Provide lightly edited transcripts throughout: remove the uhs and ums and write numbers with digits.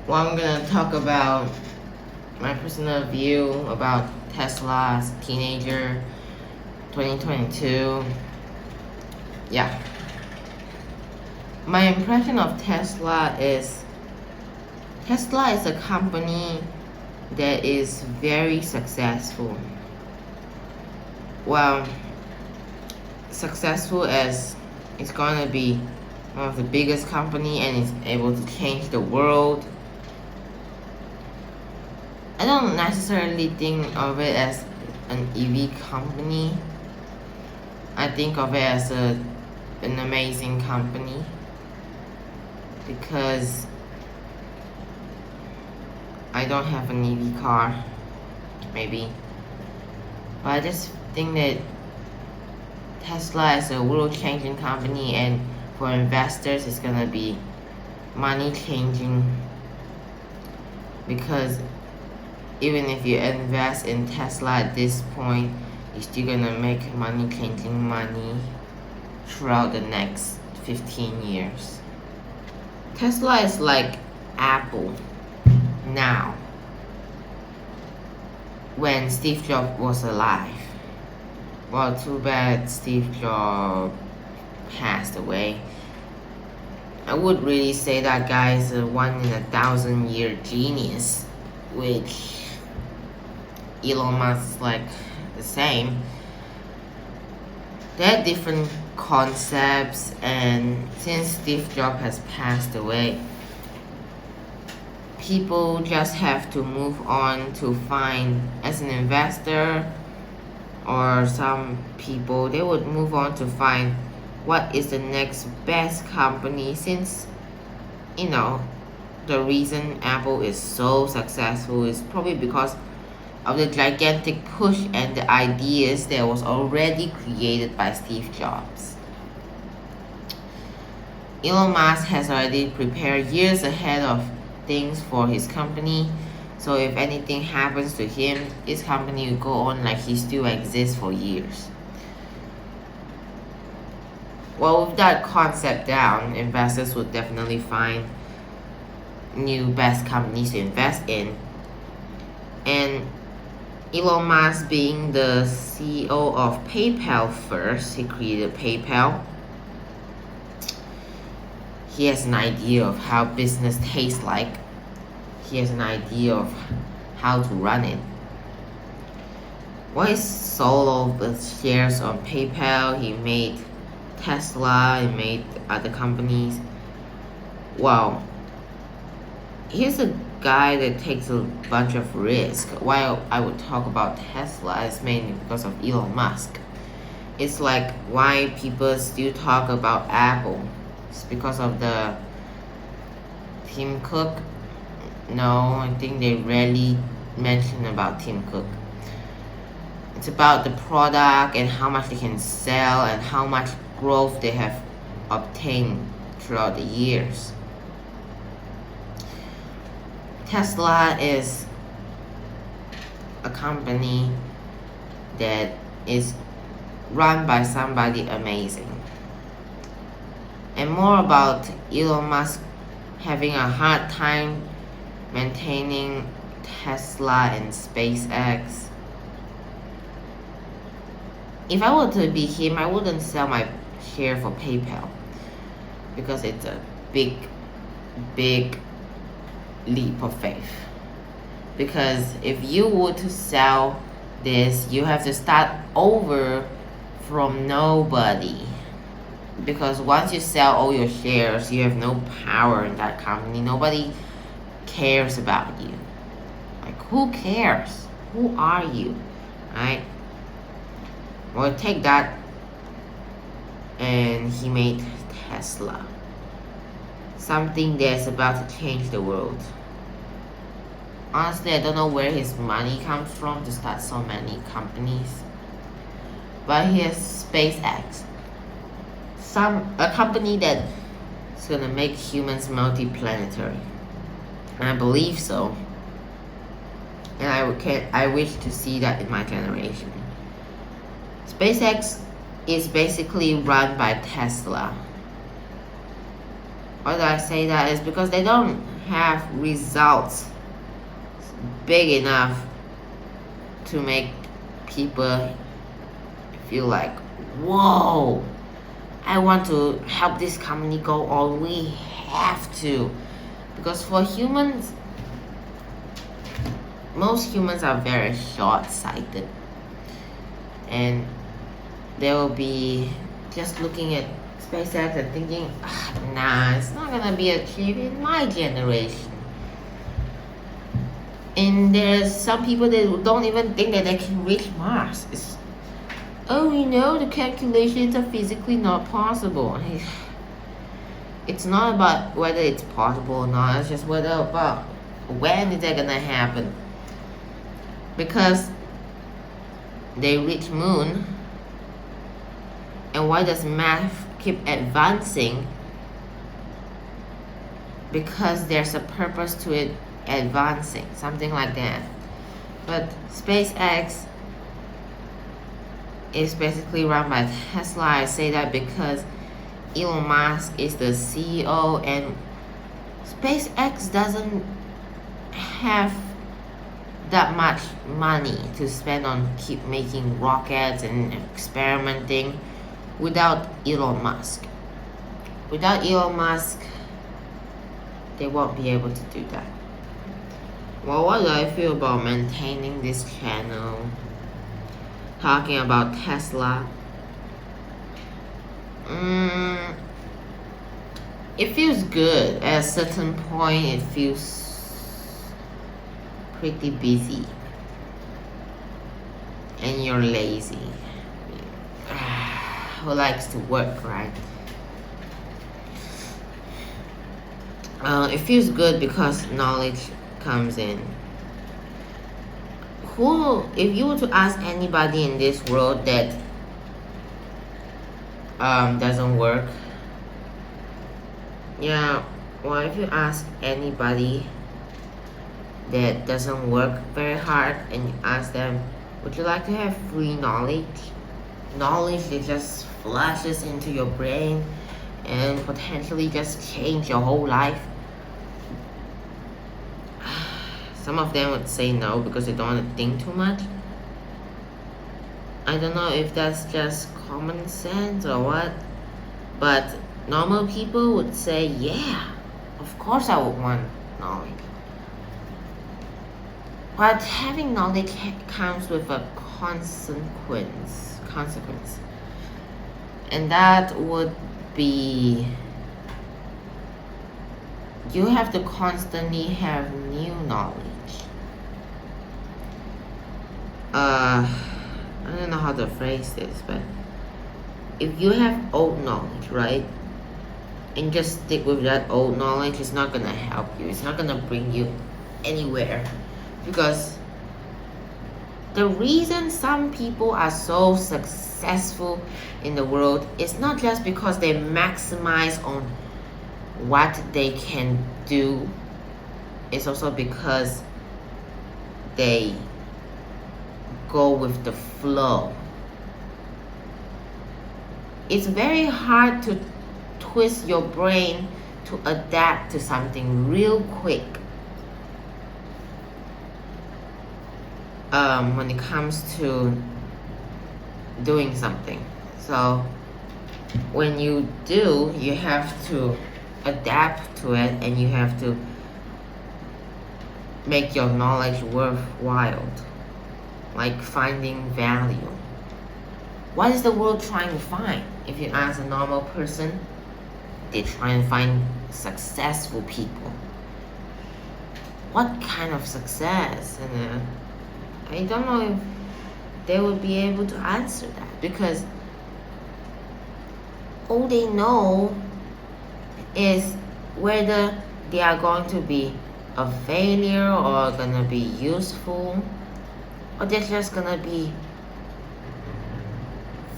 Well, I'm gonna talk about my personal view about Tesla as a teenager, 2022. Yeah. My impression of Tesla is a company that is very successful. Well, successful as it's gonna be one of the biggest company and is able to change the world. I don't necessarily think of it as an EV company. I think of it as an amazing company because I don't have an EV car, maybe. But I just think that Tesla is a world-changing company, and for investors it's gonna be money-changing, because even if you invest in Tesla at this point, you're still gonna make money-changing money throughout the next 15 years. Tesla is like Apple now, when Steve Jobs was alive. Well, too bad Steve Jobs passed away. I would really say that guy is a 1 in 1,000 year genius, which Elon Musk is like the same. They're different concepts, and since Steve Jobs has passed away, people just have to move on to find, as an investor, or some people, they would move on to find what is the next best company, since the reason Apple is so successful is probably because of the gigantic push and the ideas that was already created by Steve Jobs. Elon Musk has already prepared years ahead of things for his company, so if anything happens to him, his company will go on like he still exists for years. Well, with that concept down, investors would definitely find new best companies to invest in. And Elon Musk, being the CEO of PayPal first, he created PayPal. He has an idea of how business tastes like. He has an idea of how to run it. Well, he sold all the shares on PayPal. He made Tesla. He made other companies. Well, he's a guy that takes a bunch of risk. Why I would talk about Tesla is mainly because of Elon Musk. It's like why people still talk about Apple. It's because of the Tim Cook. No, I think they rarely mention about Tim Cook. It's about the product and how much they can sell and how much growth they have obtained throughout the years. Tesla is a company that is run by somebody amazing. And more about Elon Musk having a hard time maintaining Tesla and SpaceX. If I were to be him, I wouldn't sell my share for PayPal, because it's a big leap of faith. Because if you were to sell this, you have to start over from nobody. Because once you sell all your shares, you have no power in that company. Nobody cares about you. Like, who cares? Who are you? Right? Well, take that, and he made Tesla. Something that's about to change the world. Honestly, I don't know where his money comes from to start so many companies. But he has SpaceX. A company that is gonna make humans multiplanetary. And I believe so. And I wish to see that in my generation. SpaceX is basically run by Tesla. Why do I say that? Is because they don't have results big enough to make people feel like, whoa, I want to help this company go on. We have to. Because for humans, most humans are very short-sighted. And they will be just looking at SpaceX and thinking, nah, it's not gonna be achieved in my generation. And there's some people that don't even think that they can reach Mars. The calculations are physically not possible. It's not about whether it's possible or not, it's just about when is that gonna happen. Because they reach moon, and why does math keep advancing? Because there's a purpose to it advancing, something like that. But SpaceX is basically run by Tesla. I say that because Elon Musk is the CEO, and SpaceX doesn't have that much money to spend on keep making rockets and experimenting without Elon Musk. Without Elon Musk, they won't be able to do that. Well, what do I feel about maintaining this channel, talking about Tesla? It feels good. At a certain point, it feels pretty busy. And you're lazy. Who likes to work, right? It feels good because knowledge comes in. If you were to ask anybody in this world that doesn't work, if you ask anybody that doesn't work very hard and you ask them, would you like to have free knowledge? Knowledge that just flashes into your brain and potentially just change your whole life? Some of them would say no because they don't want to think too much. I don't know if that's just common sense or what, but normal people would say, yeah, of course I would want knowledge. But having knowledge comes with a consequence. And that would be, you have to constantly have new knowledge. I don't know how to phrase this, but if you have old knowledge, right, and just stick with that old knowledge, it's not gonna help you. It's not gonna bring you anywhere. Because the reason some people are so successful in the world is not just because they maximize on what they can do. It's also because they go with the flow. It's very hard to twist your brain to adapt to something real quick. When it comes to doing something. So when you do, you have to adapt to it, and you have to make your knowledge worthwhile, like finding value. What is the world trying to find? If you ask a normal person, they try and find successful people. What kind of success? And I don't know if they would be able to answer that, because all they know is whether they are going to be a failure or gonna be useful, or they're just gonna be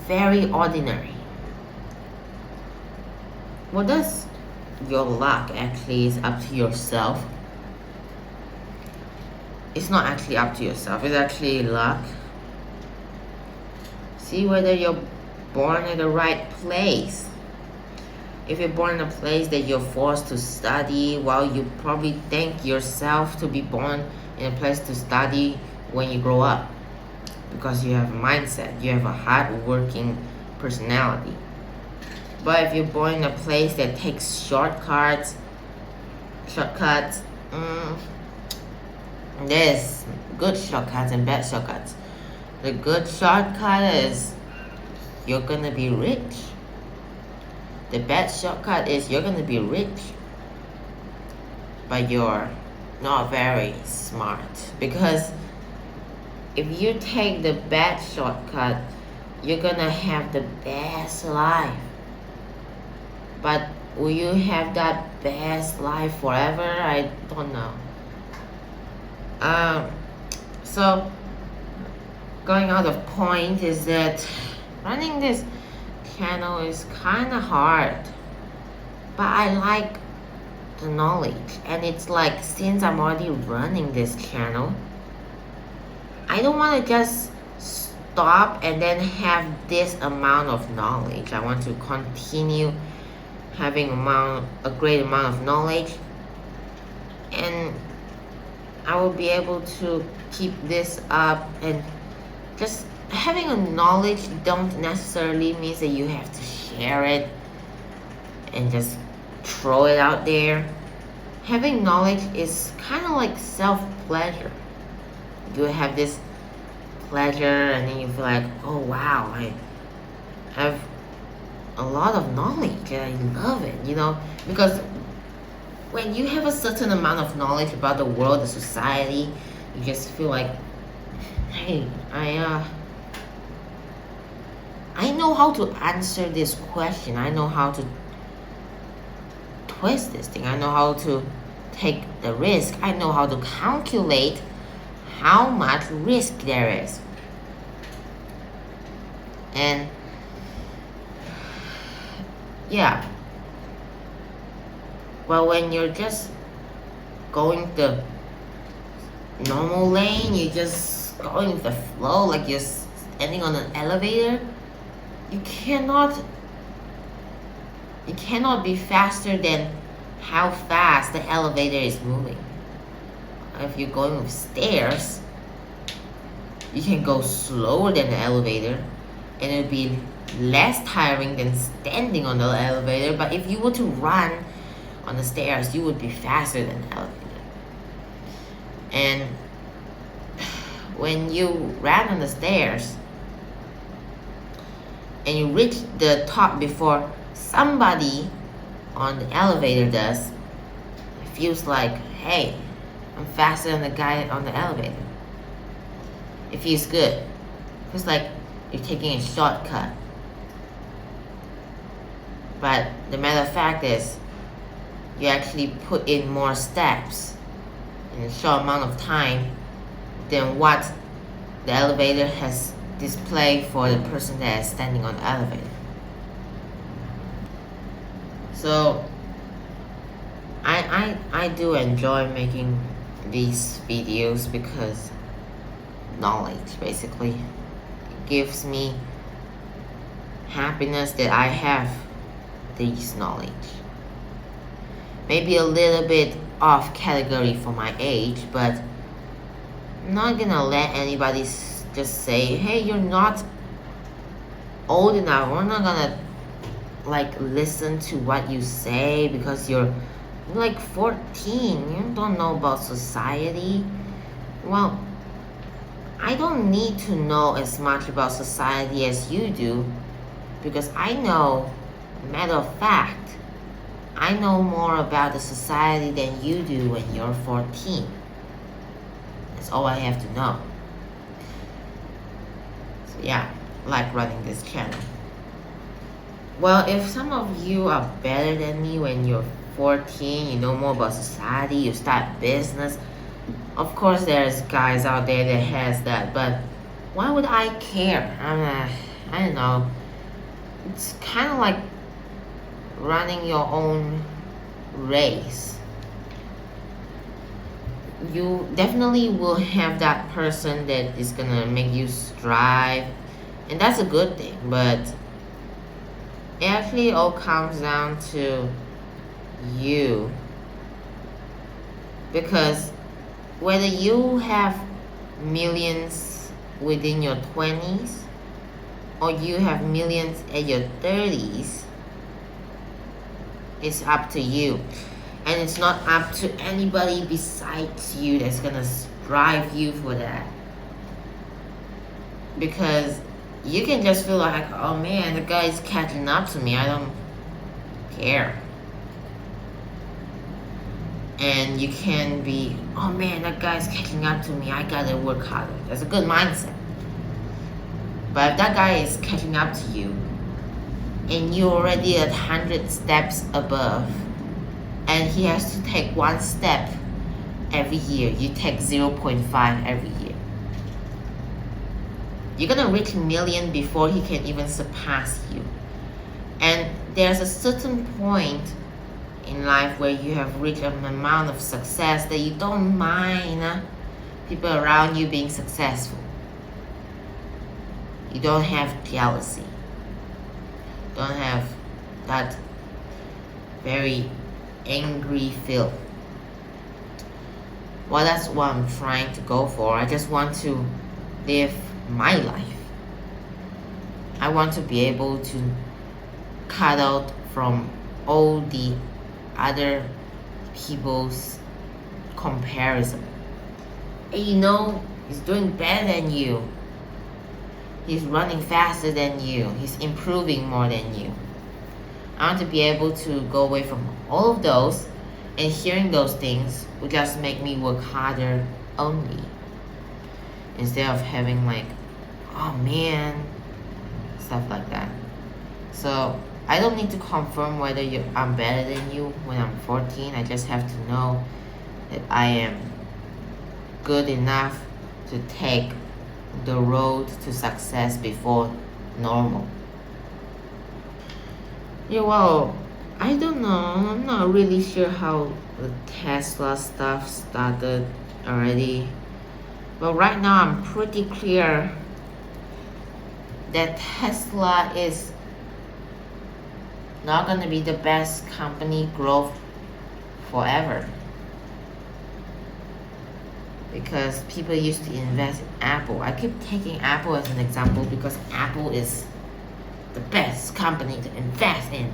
very ordinary. What does your luck actually is up to yourself. It's not actually up to yourself, it's actually luck. See whether you're born at the right place. If you're born in a place that you're forced to study, well, you probably think yourself to be born in a place to study when you grow up, because you have a mindset, you have a hard-working personality. But if you're born in a place that takes shortcuts, there's good shortcuts and bad shortcuts. The good shortcut is you're gonna be rich. The bad shortcut is you're gonna be rich, but you're not very smart. Because if you take the bad shortcut, you're gonna have the best life. But will you have that best life forever? I don't know. So going out of point is that running this channel is kind of hard, but I like the knowledge. And it's like, since I'm already running this channel, I don't want to just stop and then have this amount of knowledge. I want to continue having a great amount of knowledge, and I will be able to keep this up. And just having a knowledge don't necessarily means that you have to share it and just throw it out there. Having knowledge is kind of like self-pleasure. You have this pleasure and then you feel like, oh wow, I have a lot of knowledge and I love it, because when you have a certain amount of knowledge about the world, the society, you just feel like, hey, I know how to answer this question. I know how to twist this thing. I know how to take the risk. I know how to calculate how much risk there is. And yeah, well, when you're just going the normal lane, you're just going with the flow, like you're standing on an elevator, you cannot be faster than how fast the elevator is moving. If you're going with stairs, you can go slower than the elevator, and it'll be less tiring than standing on the elevator. But if you were to run on the stairs, you would be faster than the elevator. And when you ran on the stairs and you reach the top before somebody on the elevator does, it feels like, hey, I'm faster than the guy on the elevator. It feels good. It feels like you're taking a shortcut. But the matter of fact is, you actually put in more steps in a short amount of time than what the elevator has displayed for the person that is standing on the elevator. So I do enjoy making these videos because knowledge basically gives me happiness that I have this knowledge. Maybe a little bit off category for my age, but I'm not gonna let anybody just say, hey, you're not old enough. We're not gonna listen to what you say because you're like 14. You don't know about society. Well, I don't need to know as much about society as you do, because I know, matter of fact, I know more about the society than you do when you're 14. That's all I have to know. So yeah, I like running this channel. Well, if some of you are better than me when you're 14, you know more about society, you start business, of course there's guys out there that has that, but why would I care? I don't know. It's kind of like running your own race. You definitely will have that person that is gonna make you strive, and that's a good thing, but It actually all comes down to you, because whether you have millions within your 20s or you have millions at your 30s, it's up to you. And it's not up to anybody besides you that's gonna drive you for that. Because you can just feel like, oh man, the guy is catching up to me, I don't care. And you can be, oh man, that guy's catching up to me, I gotta work harder. That's a good mindset. But if that guy is catching up to you and you're already 100 steps above, and he has to take one step every year, you take 0.5 every year, you're gonna reach a million before he can even surpass you. And there's a certain point in life where you have reached an amount of success that you don't mind people around you being successful. You don't have jealousy. Don't have that very angry feel. Well, that's what I'm trying to go for. I just want to live my life. I want to be able to cut out from all the other people's comparison. And he's doing better than you. He's running faster than you. He's improving more than you. I want to be able to go away from all of those, and hearing those things will just make me work harder only. Instead of having like, oh man, stuff like that. So I don't need to confirm whether I'm better than you when I'm 14. I just have to know that I am good enough to take the road to success before normal. Yeah, well, I don't know. I'm not really sure how the Tesla stuff started already. But right now I'm pretty clear that Tesla is not going to be the best company growth forever. Because people used to invest in Apple. I keep taking Apple as an example because Apple is the best company to invest in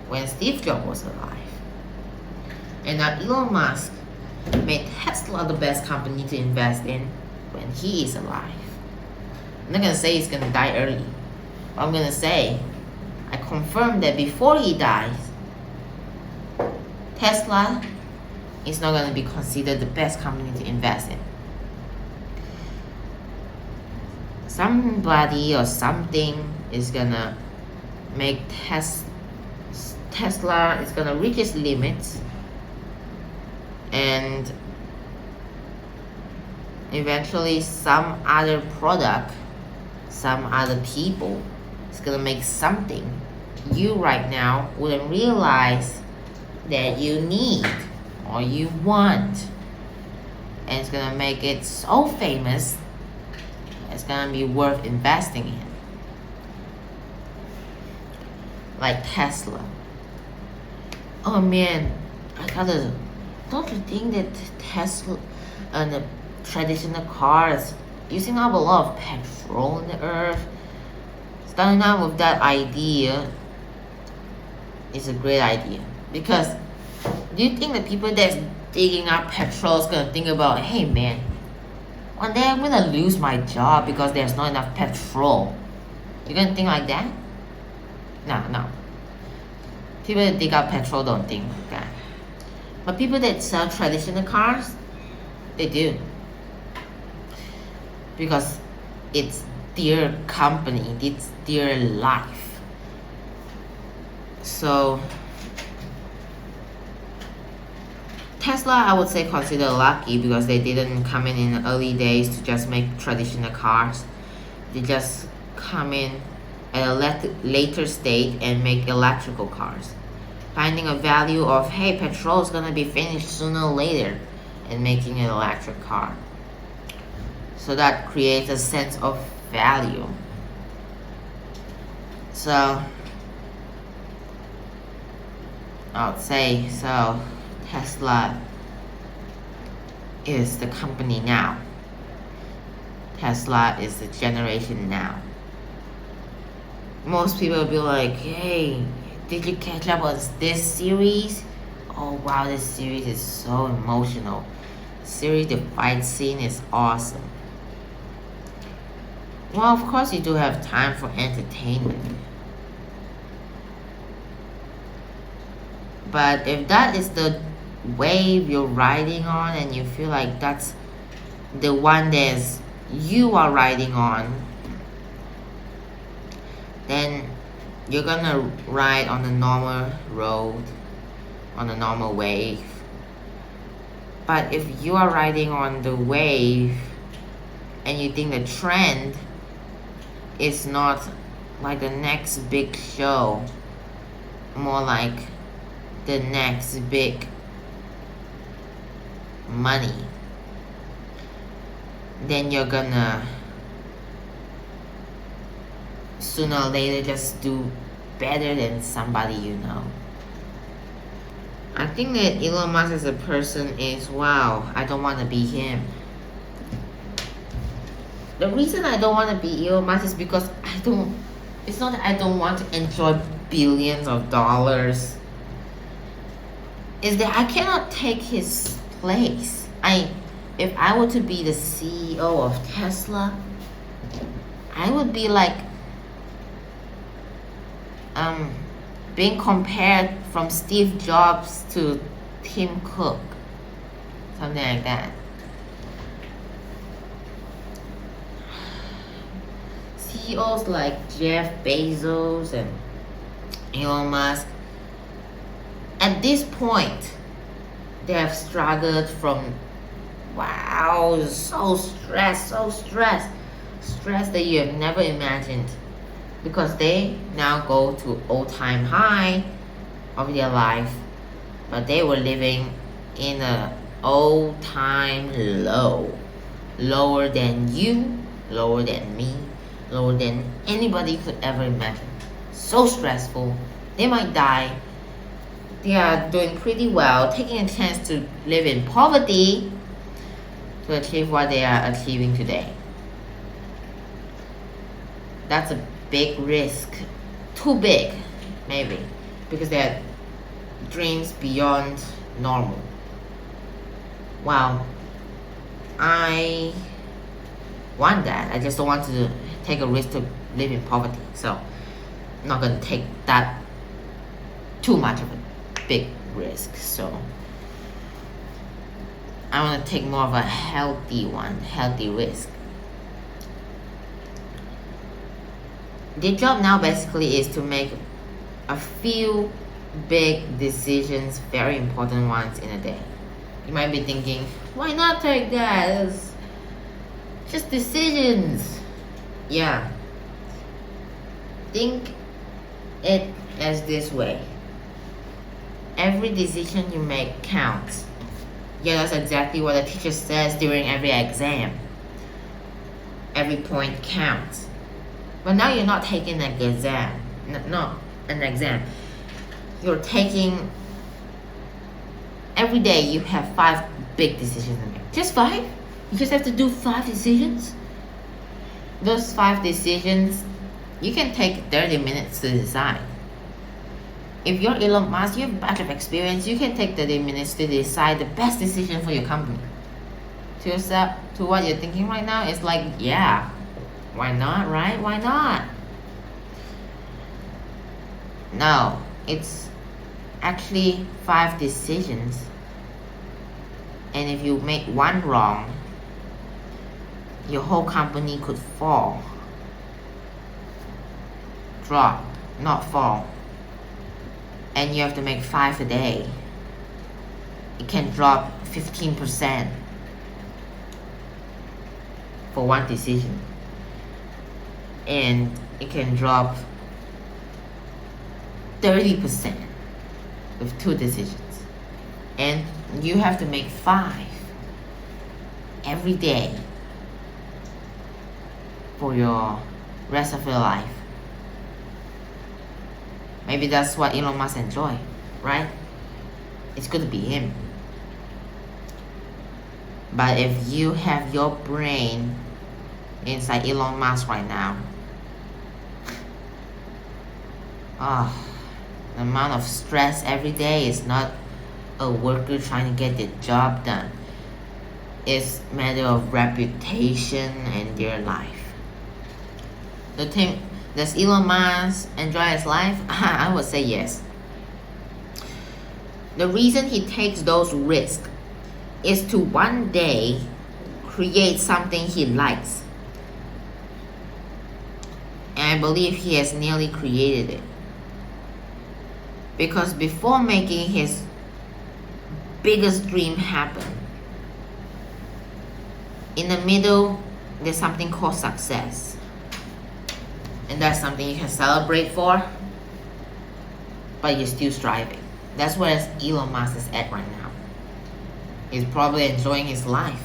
when Steve Jobs was alive. And now Elon Musk made Tesla the best company to invest in when he is alive. I'm not gonna say he's gonna die early. But I'm gonna say, I confirm that before he dies, Tesla is not gonna be considered the best company to invest in. Somebody or something is gonna make Tesla is gonna reach its limits, and eventually some other product, some other people is gonna make something you right now wouldn't realize that you need or you want, and it's gonna make it so famous it's gonna be worth investing in. Like Tesla. Oh man, don't you think that Tesla and the traditional cars using up a lot of petrol in the earth? Starting out with that idea is a great idea. Because do you think the people that's digging up petrol is gonna think about, hey man, one day I'm gonna lose my job because there's not enough petrol? You gonna think like that? No. People that dig up petrol don't think like that. But people that sell traditional cars, they do. Because it's their company, it's their life. So Tesla, I would say, consider lucky because they didn't come in the early days to just make traditional cars. They just come in at a later stage and make electrical cars, finding a value of, hey, petrol is gonna be finished sooner or later, and making an electric car. So that creates a sense of value. So I would say so Tesla is the company now. Tesla is the generation now. Most people will be like, hey, did you catch up on this series? Oh wow, this series is so emotional. The fight scene is awesome. Well, of course you do have time for entertainment. But if that is the wave you're riding on and you feel like that's the one that you are riding on, then you're gonna ride on the normal road, on the normal wave. But if you are riding on the wave and you think the trend is not like the next big show, more like the next big money, then you're gonna sooner or later just do better than somebody you know. I think that Elon Musk as a person is, wow, I don't want to be him. The reason I don't want to be Elon Musk is because it's not that I don't want to enjoy billions of dollars. Is that I cannot take his place. If I were to be the CEO of Tesla, I would be like being compared from Steve Jobs to Tim Cook, something like that. CEOs like Jeff Bezos and Elon Musk, at this point, they have struggled from, wow, so stressed that you have never imagined, because they now go to all-time high of their life, but they were living in a all-time low, lower than you, lower than me, lower than anybody could ever imagine. So stressful, they might die. They are doing pretty well, taking a chance to live in poverty to achieve what they are achieving today. That's a big risk. Too big, maybe, because their dreams beyond normal. Wow, I want that. I just don't want to take a risk to live in poverty. So I'm not gonna take that too much of a big risk. So I want to take more of a healthy risk. Their job now basically is to make a few big decisions, very important ones in a day. You might be thinking, why not take that? It's just decisions. Yeah. Think it as this way. Every decision you make counts. Yeah, that's exactly what the teacher says during every exam. Every point counts. But now you're not taking an exam. Not an exam. You're taking... Every day you have 5 big decisions to make. Just 5? You just have to do 5 decisions? Those 5 decisions, you can take 30 minutes to decide. If you're Elon Musk, you have a bunch of experience, you can take 30 minutes to decide the best decision for your company. To yourself, to what you're thinking right now, it's like, yeah, why not, right? Why not? No, it's actually 5 decisions. And if you make one wrong, your whole company could fall. Drop, not fall. And you have to make 5 a day. It can drop 15% for one decision. And it can drop 30% with 2 decisions. And you have to make 5 every day for your rest of your life. Maybe that's what Elon Musk enjoy, right? It's good to be him. But if you have your brain inside Elon Musk right now, the amount of stress every day is not a worker trying to get the job done. It's a matter of reputation and their life. Does Elon Musk enjoy his life? I would say yes. The reason he takes those risks is to one day create something he likes. And I believe he has nearly created it. Because before making his biggest dream happen, in the middle, there's something called success. And that's something you can celebrate for, but you're still striving. That's where Elon Musk is at right now. He's probably enjoying his life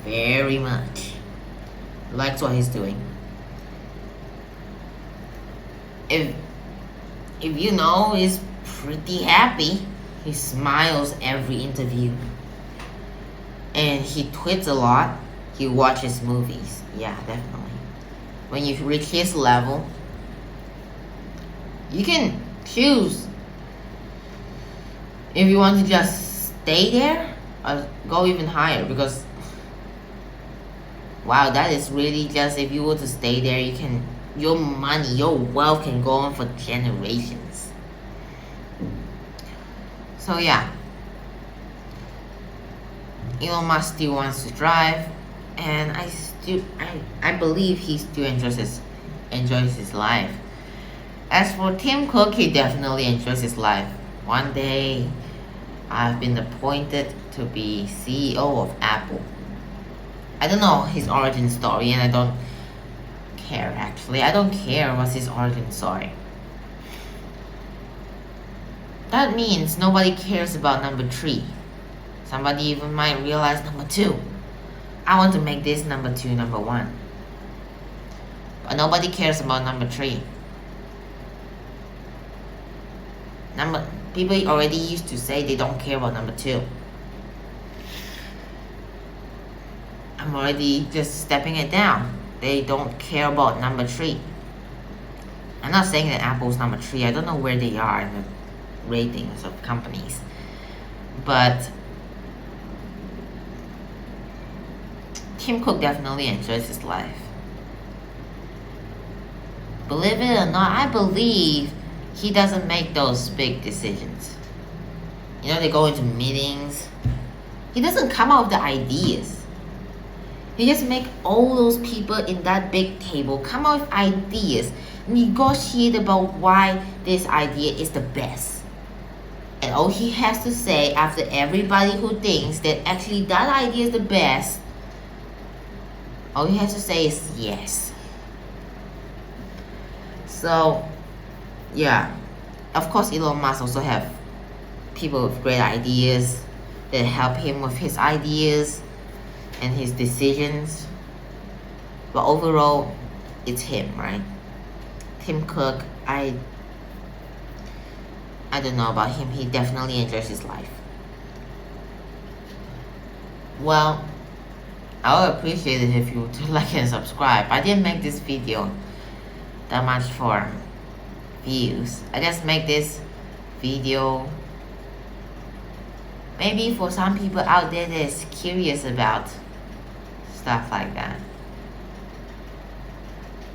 very much. Likes what he's doing. If you know, he's pretty happy. He smiles every interview. And he tweets a lot. He watches movies. Yeah, definitely. When you reach his level, you can choose if you want to just stay there or go even higher. Because wow, that is really just, if you were to stay there, you can, your money, your wealth can go on for generations. So yeah, Elon Musk still wants to drive, and I believe he still enjoys his life. As for Tim Cook, he definitely enjoys his life. One day, I've been appointed to be CEO of Apple. I don't know his origin story, and I don't care actually. I don't care what's his origin story. That means nobody cares about number 3. Somebody even might realize number 2. I want to make this number 2 number 1. But nobody cares about number 3. People already used to say they don't care about number 2. I'm already just stepping it down. They don't care about number 3. I'm not saying that Apple's number 3. I don't know where they are in the ratings of companies. But Tim Cook definitely enjoys his life. Believe it or not, I believe he doesn't make those big decisions. You know, they go into meetings. He doesn't come up with the ideas. He just make all those people in that big table come up with ideas, negotiate about why this idea is the best. And all he has to say after everybody who thinks that actually that idea is the best, all he has to say is yes. So, yeah. Of course, Elon Musk also have people with great ideas that help him with his ideas and his decisions. But overall, it's him, right? Tim Cook, I don't know about him. He definitely enjoys his life. Well, I would appreciate it if you would like and subscribe. I didn't make this video that much for views. I just make this video maybe for some people out there that's curious about stuff like that.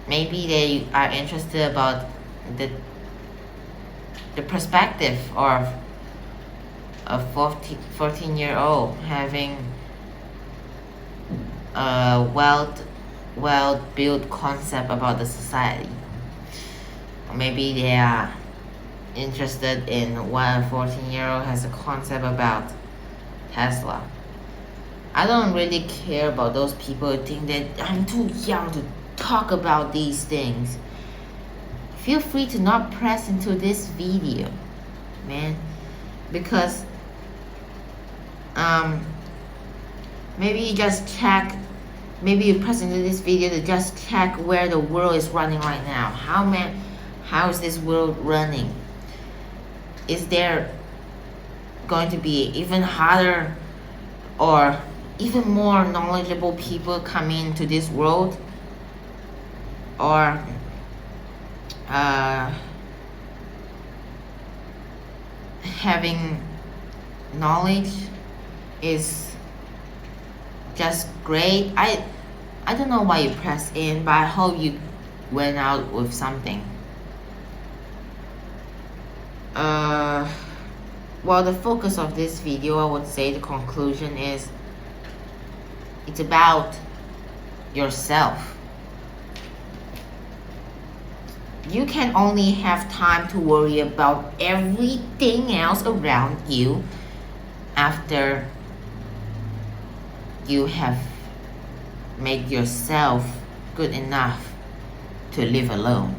Maybe they are interested about the perspective of a 14-year-old having a well-built concept about the society. Or maybe they are interested in what a 14-year-old has a concept about Tesla. I don't really care about those people who think that I'm too young to talk about these things. Feel free to not press into this video, man, because maybe you just check, maybe you press into this video to just check where the world is running right now. How is this world running? Is there going to be even harder or even more knowledgeable people coming into this world? Or having knowledge is just great. I don't know why you press in, but I hope you went out with something. Well, the focus of this video, I would say the conclusion is it's about yourself. You can only have time to worry about everything else around you after you have made yourself good enough to live alone.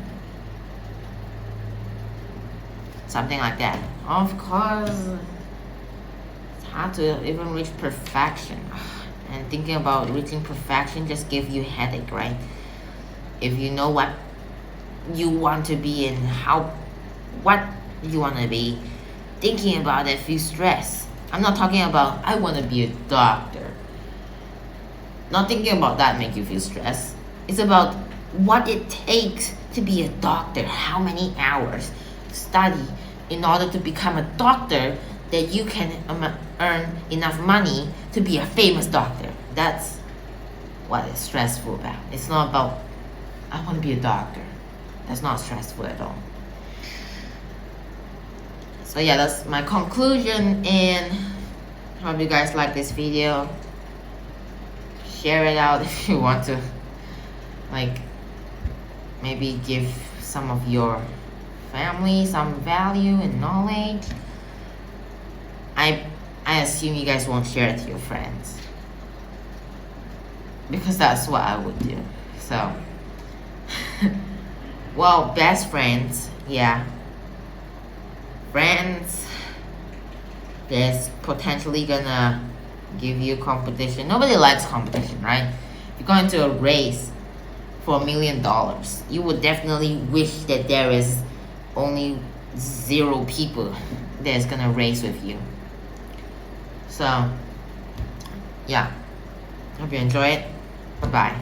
Something like that. Of course, it's hard to even reach perfection. And thinking about reaching perfection just gives you a headache, right? If you know what you want to be and what you want to be, thinking about it feels stress. I'm not talking about I want to be a doctor. Not thinking about that make you feel stressed. It's about what it takes to be a doctor. How many hours study in order to become a doctor that you can earn enough money to be a famous doctor. That's what is stressful about. It's not about I want to be a doctor. That's not stressful at all. So yeah, that's my conclusion, and hope you guys like this video. Share it out if you want to, like, maybe give some of your family some value and knowledge. I assume you guys won't share it to your friends, because that's what I would do. So well, best friends, yeah. Friends that's potentially gonna give you competition. Nobody likes competition, right? You're going to a race for $1 million. You would definitely wish that there is only 0 people that's gonna race with you. So, yeah. Hope you enjoy it. Bye-bye.